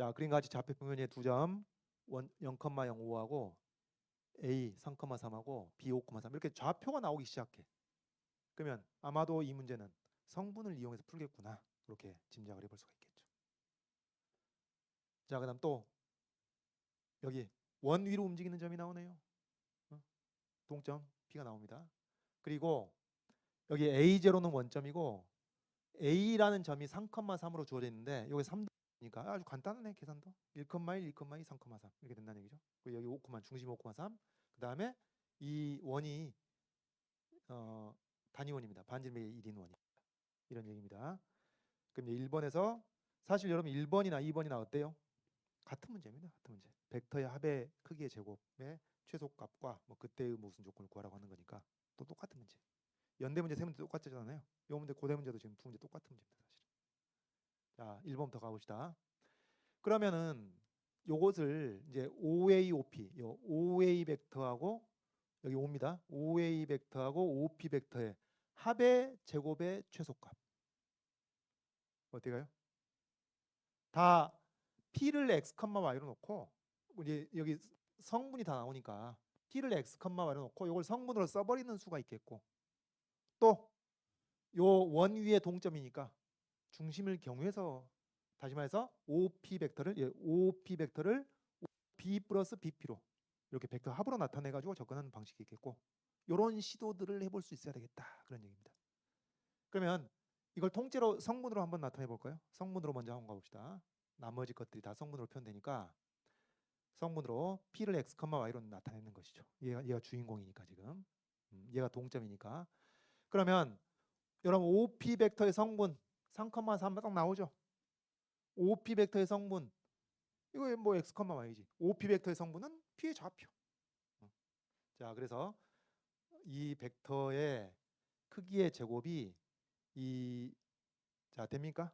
자, 그림과 같이 좌표 평면의 두 점 0,05하고 A 3,3하고 B 5,3 이렇게 좌표가 나오기 시작해. 그러면 아마도 이 문제는 성분을 이용해서 풀겠구나. 이렇게 짐작을 해볼 수가 있겠죠. 자, 그다음 또 여기 원 위로 움직이는 점이 나오네요. 동점 B가 나옵니다. 그리고 여기 A0는 원점이고 A라는 점이 3,3으로 주어져 있는데 여기 3니까 아주 간단하네. 계산도 1,1, 2,2, 3,3 이렇게 된다는 얘기죠. 그리고 여기 5, 중심 5,3 그 다음에 이 원이 단위원입니다. 반지름의 1인 원이 이런 얘기입니다. 그럼 이제 1번에서 사실 여러분 1번이나 2번이나 어때요? 같은 문제입니다. 같은 문제. 벡터의 합의 크기의 제곱의 최소값과 뭐 그때의 무슨 조건을 구하라고 하는 거니까 또 똑같은 문제. 연대 문제 세 문제 똑같잖아요. 요 문제 고대 문제도 지금 두 문제 똑같은 문제입니다. 사실. 자, 1번부터 가봅시다. 그러면은 요것을 이제 OA, OP, 요 OA 벡터하고 여기 5입니다. OA 벡터하고 OP 벡터의 합의 제곱의 최소값. 어떻게 가요? 다 P를 X, Y로 놓고 이제 여기 성분이 다 나오니까 P를 X, Y로 놓고 이걸 성분으로 써버리는 수가 있겠고 또 요 원 위에 동점이니까 중심을 경유해서 다시 말해서 OP 벡터를 B 플러스 BP로 이렇게 벡터 합으로 나타내 가지고 접근하는 방식이 있겠고 이런 시도들을 해볼 수 있어야 되겠다 그런 얘기입니다. 그러면 이걸 통째로 성분으로 한번 나타내 볼까요? 성분으로 먼저 한번 가봅시다. 나머지 것들이 다 성분으로 표현되니까 성분으로 P를 X, Y로 나타내는 것이죠. 얘가 주인공이니까 지금 얘가 동점이니까 그러면 여러분 OP 벡터의 성분 3,3 딱 나오죠. OP 벡터의 성분 이거 뭐 X, Y지. OP 벡터의 성분은 P의 좌표. 자, 그래서 이 벡터의 크기의 제곱이 자 됩니까?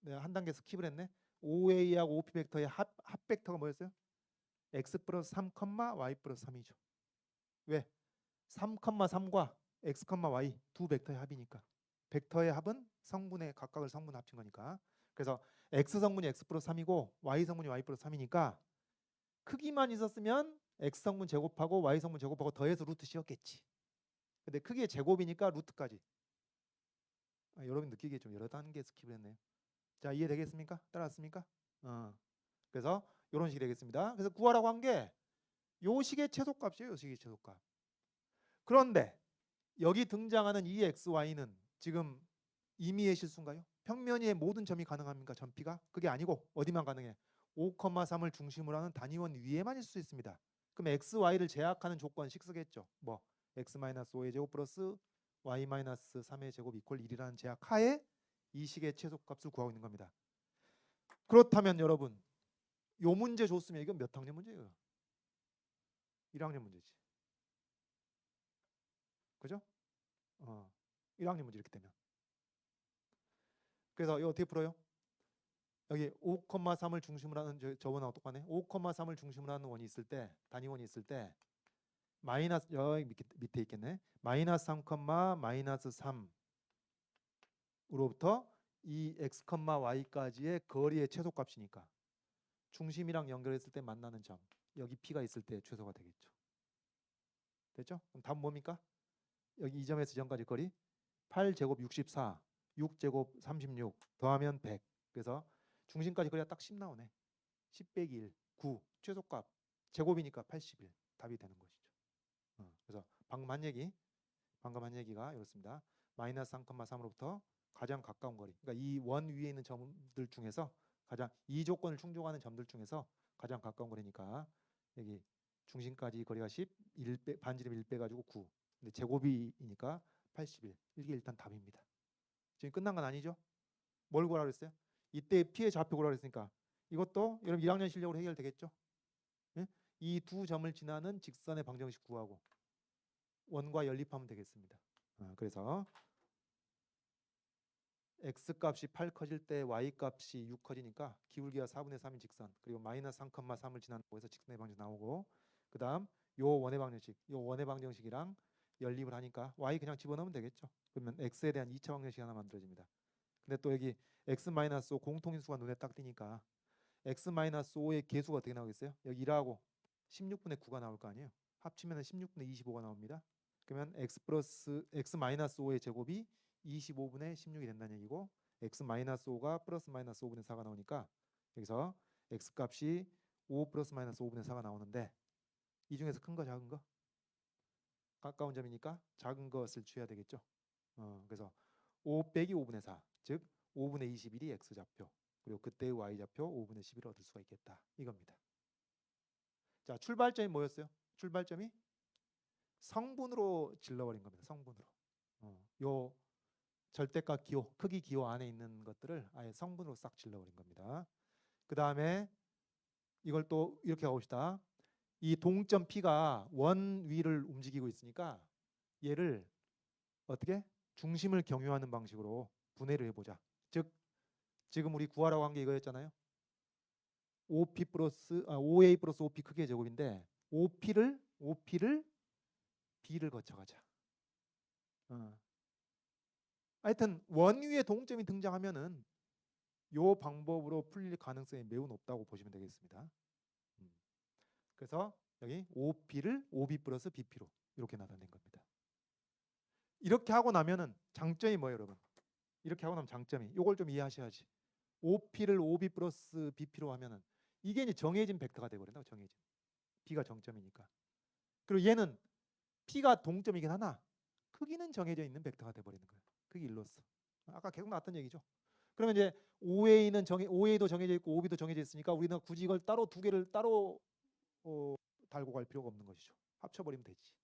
내가 한 단계 스킵을 했네. OA하고 OP 벡터의 합 벡터가 뭐였어요? X 플러스 3, Y 플러스 3이죠. 왜? 3,3과 X, Y 두 벡터의 합이니까. 벡터의 합은 성분의 각각을 성분 합친 거니까. 그래서 X 성분이 X 플러스 3이고 Y 성분이 Y 플러스 3이니까 크기만 있었으면 X 성분 제곱하고 Y 성분 제곱하고 더해서 루트 씌웠겠지. 근데 크기의 제곱이니까 루트까지. 여러분 느끼기에 좀 여러 단계 스킵을 했네요. 자, 이해되겠습니까? 따라왔습니까? 그래서 이런 식이 되겠습니다. 그래서 구하라고 한 게 요 식의 최소값이에요. 요 식의 최소값. 그런데 여기 등장하는 이 XY는 지금 임의의 실수인가요? 평면 위의 모든 점이 가능합니까? 점 P가? 그게 아니고 어디만 가능해? 5,3을 중심으로 하는 단위원 위에만 있을 수 있습니다. 그럼 XY를 제약하는 조건식 쓰겠죠. 뭐 X-5의 제곱 플러스 Y-3의 제곱 이퀄 1이라는 제약 하에 이 식의 최소값을 구하고 있는 겁니다. 그렇다면 여러분 요 문제 줬으면 이건 몇 학년 문제예요? 1학년 문제지. 그죠? 1학년 문제 이렇게 되면. 그래서 이거 어떻게 풀어요? 여기 5,3을 중심으로 하는 저번하고 똑같네. 5,3을 중심으로 하는 원이 있을 때 단위원이 있을 때 마이너스 여기 밑에 있겠네. 마이너스 3, 마이너스 3으로부터 이 x, y까지의 거리의 최소값이니까 중심이랑 연결했을 때 만나는 점 여기 P가 있을 때 최소가 되겠죠. 됐죠? 그럼 답은 뭡니까? 여기 이 점에서 점까지 거리 8제곱 64 6제곱 36 더하면 100 그래서 중심까지 거리가 딱 10 나오네. 10 빼기 1 9 최소값 제곱이니까 81 답이 되는 것이죠. 그래서 방금 한 얘기가 이렇습니다. 마이너스 3,3으로부터 가장 가까운 거리 그러니까 이 원 위에 있는 점들 중에서 가장 이 조건을 충족하는 점들 중에서 가장 가까운 거리니까 여기 중심까지 거리가 10 반지름 1 빼가지고 9 근데 제곱이니까 81 이게 일단 답입니다. 지금 끝난 건 아니죠? 뭘 구하라 그랬어요? 이때 P의 좌표 구하라 그랬으니까 이것도 여러분 1학년 실력으로 해결되겠죠? 예? 이 두 점을 지나는 직선의 방정식 구하고 원과 연립하면 되겠습니다. 그래서 X값이 8 커질 때 Y값이 6 커지니까 기울기가 4분의 3인 직선 그리고 마이너스 3,3을 지난다고 해서 직선의 방정식 나오고 그 다음 요 원의 방정식이랑 연립을 하니까 Y 그냥 집어넣으면 되겠죠. 그러면 X에 대한 2차 방정식이 하나 만들어집니다. 근데 또 여기 X-5 공통인수가 눈에 딱 띄니까 x-5의 계수가 어떻게 나오겠어요? 여기 1하고 16분의 9가 나올 거 아니에요. 합치면 16분의 25가 나옵니다. 그러면 x-5의 제곱이 25분의 16이 된다는 얘기고 x-5가 플러스 마이너스 5분의 4가 나오니까 여기서 x값이 5 플러스 마이너스 5분의 4가 나오는데 이 중에서 큰 거 작은 거? 가까운 점이니까 작은 것을 취해야 되겠죠. 그래서 5 빼기 5분의 4, 즉 5분의 21이 x좌표, 그리고 그때의 y좌표 5분의 11을 얻을 수가 있겠다. 이겁니다. 자, 출발점이 뭐였어요? 출발점이 성분으로 질러버린 겁니다. 성분으로. 요 절대값 기호, 크기 기호 안에 있는 것들을 아예 성분으로 싹 질러버린 겁니다. 그 다음에 이걸 또 이렇게 가봅시다. 이 동점 P가 원 위를 움직이고 있으니까 얘를 어떻게? 중심을 경유하는 방식으로 분해를 해보자. 즉 지금 우리 구하라고 한 게 이거였잖아요. 5A 플러스 5P 크기의 제곱인데 5P를 B를 거쳐가자. 하여튼 원 위에 동점이 등장하면은 요 방법으로 풀릴 가능성이 매우 높다고 보시면 되겠습니다. 그래서 여기 5P를 5B 플러스 BP로 이렇게 나타낸 겁니다. 이렇게 하고 나면은 장점이 뭐예요, 여러분? 이렇게 하고 나면 장점이 이걸 좀 이해하셔야지. 5P를 5B 플러스 BP로 하면은 이게 이제 정해진 벡터가 되버린다. 정해진. B가 정점이니까. 그리고 얘는 P가 동점이긴 하나 크기는 정해져 있는 벡터가 돼버리는 거예요. 크기 1로서. 아까 계속 나왔던 얘기죠. 그러면 이제 5A도 정해져 있고 5B도 정해져 있으니까 우리는 굳이 이걸 따로 두 개를 따로 달고 갈 필요가 없는 것이죠. 합쳐버리면 되지.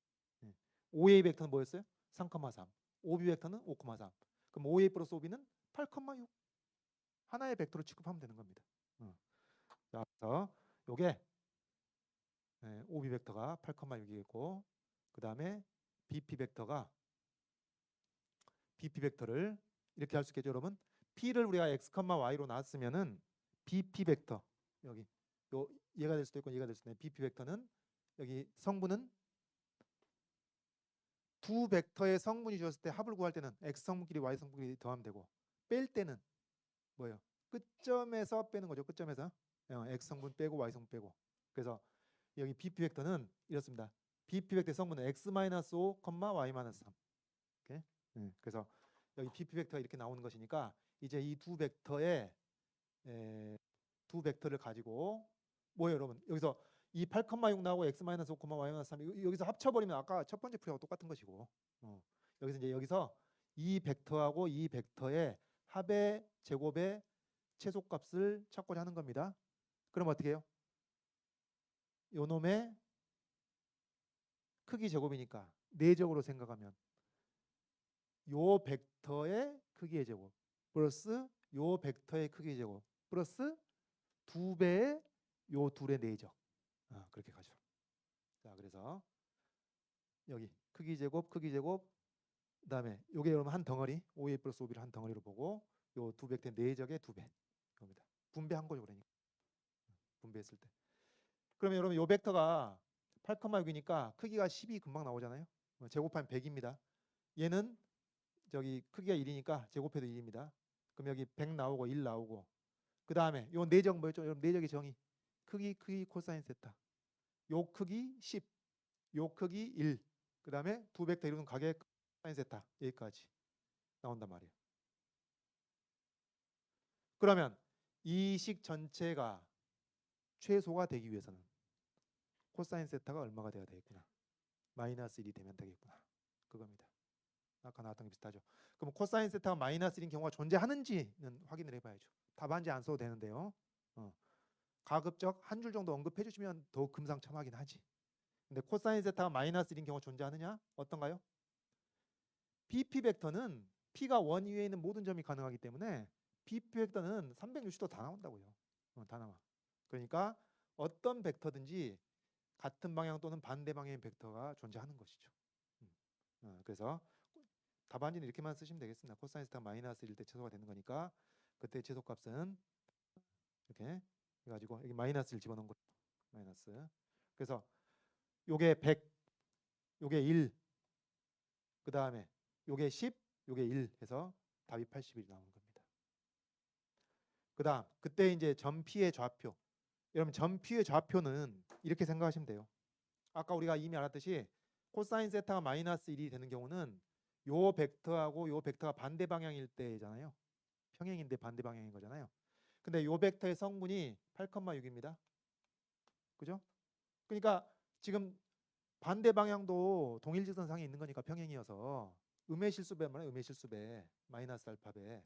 5A 벡터는 뭐였어요? 3,3. 5B 벡터는 5,3. 그럼 5A 플러스 5B는 8,6. 하나의 벡터로 취급하면 되는 겁니다. 자, 그래서 요게 5B 벡터가 8,6이겠고 그 다음에 BP 벡터를 이렇게 할 수 있겠죠, 여러분. P를 우리가 x, y로 놨으면은 BP 벡터 여기 요 얘가 될 수도 있고 얘가 될 수도 있는데 BP 벡터는 여기 성분은 두 벡터의 성분이 주었을 때 합을 구할 때는 x 성분끼리 y 성분끼리 더하면 되고 뺄 때는 뭐예요? 끝점에서 빼는 거죠. 끝점에서 x 성분 빼고 y 성분 빼고. 그래서 여기 BP 벡터는 이렇습니다. BP 벡터의 성분은 x-5, y-3. 오케이? 그래서 여기 BP 벡터가 이렇게 나오는 것이니까 이제 이 두 벡터를 가지고 뭐예요, 여러분? 여기서 이 8,6 나오고 x-5, y-3 여기서 합쳐버리면 아까 첫 번째 풀이하고 똑같은 것이고 여기서 이 벡터하고 이 벡터의 합의 제곱의 최소값을 찾고자 하는 겁니다. 그럼 어떻게 해요? 요 놈의 크기 제곱이니까 내적으로 생각하면 요 벡터의 크기의 제곱 플러스 요 벡터의 크기의 제곱 플러스 2배의 요 둘의 내적. 그렇게 가죠. 자, 그래서 여기 크기 제곱 그다음에 요게 여러분 한 덩어리 5A 플러스 5B를 한 덩어리로 보고 요 두 벡터의 내적의 2배 겁니다. 분배한 거죠, 그러니까. 분배했을 때. 그러면 여러분 요 벡터가 8,6이니까 크기가 10이 금방 나오잖아요. 제곱하면 100입니다. 얘는 저기 크기가 1이니까 제곱해도 1입니다. 그럼 여기 100 나오고 1 나오고 그 다음에 요 내적 뭐였죠? 여러분 내적의 정의 크기 코사인 세타 요 크기 10 요 크기 1 그 다음에 두 벡터 이루는 각의 코사인 세타 여기까지 나온단 말이에요. 그러면 이 식 전체가 최소가 되기 위해서는 코사인 세타가 얼마가 돼야 되겠구나. 마이너스 1이 되면 되겠구나. 그겁니다. 아까 나왔던 게 비슷하죠. 그럼 코사인 세타가 마이너스 1인 경우가 존재하는지는 확인을 해봐야죠. 답안지 안 써도 되는데요. 가급적 한 줄 정도 언급해 주시면 더 금상첨화긴 하지. 근데 코사인 세타가 마이너스 1인 경우가 존재하느냐? 어떤가요? BP 벡터는 P가 원 위에 있는 모든 점이 가능하기 때문에 BP 벡터는 360도 다 나온다고요. 다 나와. 그러니까 어떤 벡터든지 같은 방향 또는 반대 방향의 벡터가 존재하는 것이죠. 그래서 답안지는 이렇게만 쓰시면 되겠습니다. 코사인 세타가 마이너스 1일 때 최소가 되는 거니까 그때 최소값은 이렇게 해가지고 여기 마이너스를 집어넣은 거 마이너스. 그래서 요게 100, 요게 1, 그 다음에 요게 10, 요게 1 해서 답이 81이 나오는 겁니다. 그다음 그때 이제 전피의 좌표. 여러분 전피의 좌표는 이렇게 생각하시면 돼요. 아까 우리가 이미 알았듯이 코사인 세타가 마이너스 1이 되는 경우는 요 벡터하고 요 벡터가 반대 방향일 때잖아요. 평행인데 반대 방향인 거잖아요. 근데 요 벡터의 성분이 8,6입니다. 그죠? 그러니까 지금 반대 방향도 동일 직선상에 있는 거니까 평행이어서 음의 실수배 말이야. 음의 실수배 마이너스 알파배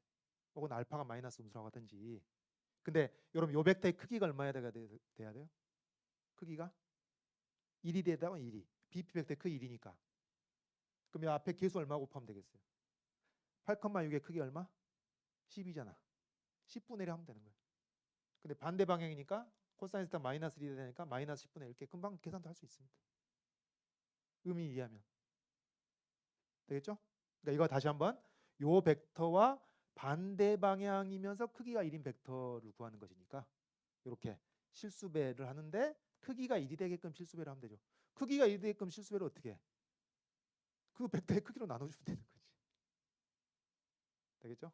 혹은 알파가 마이너스 음수라고 하든지. 근데 여러분 요 벡터의 크기가 얼마야 돼야 돼요? 크기가 1이 되다가 1이 BP 벡터의 크기 1이니까 그럼 이 앞에 계수 얼마 곱하면 되겠어요? 8,6의 크기 얼마? 10이잖아. 10분의 1 하면 되는 거예요. 근데 반대 방향이니까 코사인 세타 마이너스 1이 되니까 마이너스 10분의 1 이렇게 금방 계산도 할 수 있습니다. 의미 이해하면 되겠죠? 그러니까 이거 다시 한번 요 벡터와 반대 방향이면서 크기가 1인 벡터를 구하는 것이니까 이렇게 실수배를 하는데 크기가 1이 되게끔 실수배를 하면 되죠. 크기가 1이 되게끔 실수배를 어떻게 해? 그 벡터의 크기로 나눠주면 되는 거지. 되겠죠?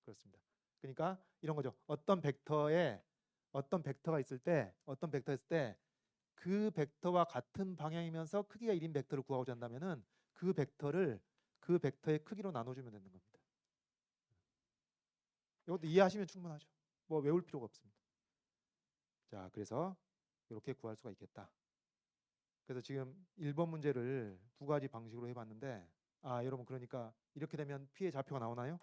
그렇습니다. 그러니까 이런 거죠. 어떤 벡터가 있을 때 그 벡터와 같은 방향이면서 크기가 1인 벡터를 구하고자 한다면은 그 벡터의 크기로 나눠주면 되는 겁니다. 이것도 이해하시면 충분하죠. 뭐 외울 필요가 없습니다. 자, 그래서 이렇게 구할 수가 있겠다. 그래서 지금 1번 문제를 두 가지 방식으로 해봤는데 여러분 그러니까 이렇게 되면 P의 좌표가 나오나요?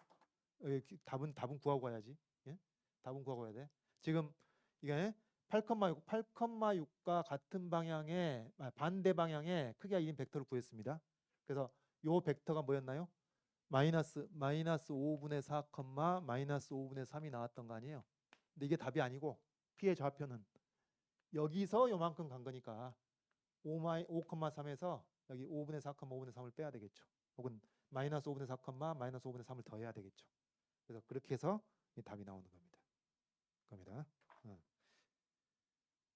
답은 구하고 가야지. 예? 답은 구하고 가야 돼. 지금 이게 8,6과 같은 방향의 반대 방향의 크기가 1인 벡터를 구했습니다. 그래서 요 벡터가 뭐였나요? 마이너스 5분의 4, 마이너스 5분의 3이 나왔던 거 아니에요? 근데 이게 답이 아니고 P의 좌표는 여기서 요만큼 간 거니까 5,3에서 여기 5분의 4, 5분의 3을 빼야 되겠죠. 혹은 마이너스 5분의 4, 마이너스 5분의 3을 더해야 되겠죠. 그래서 그렇게 해서 이 답이 나오는 겁니다.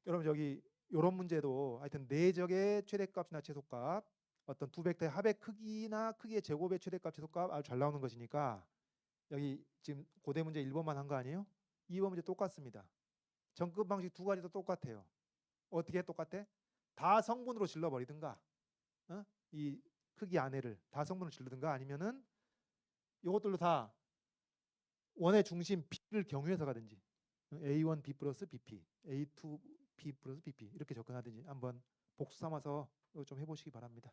여러분 여기 이런 문제도 하여튼 내적의 최대값이나 최소값 어떤 두 벡터의 합의 크기나 크기의 제곱의 최대값 최소값 아주 잘 나오는 것이니까 여기 지금 고대 문제 1번만 한 거 아니에요? 2번 문제 똑같습니다. 정급 방식 두 가지도 똑같아요. 어떻게 똑같아? 다 성분으로 질러버리든가 이 크기 안에를 다 성분으로 질르든가 아니면은 이것들로 다 원의 중심 B를 경유해서 가든지 A1 B 플러스 BP, A2 B 플러스 BP 이렇게 접근하든지 한번 복수 삼아서 좀 해보시기 바랍니다.